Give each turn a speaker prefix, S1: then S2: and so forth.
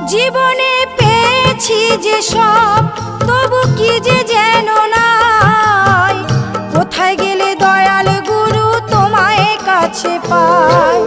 S1: জীবনে পেয়েছি যে সব, তবু কি যে যেন নাই। কোথায় গেলে দয়াল গুরু তোমায় কাছে পায়।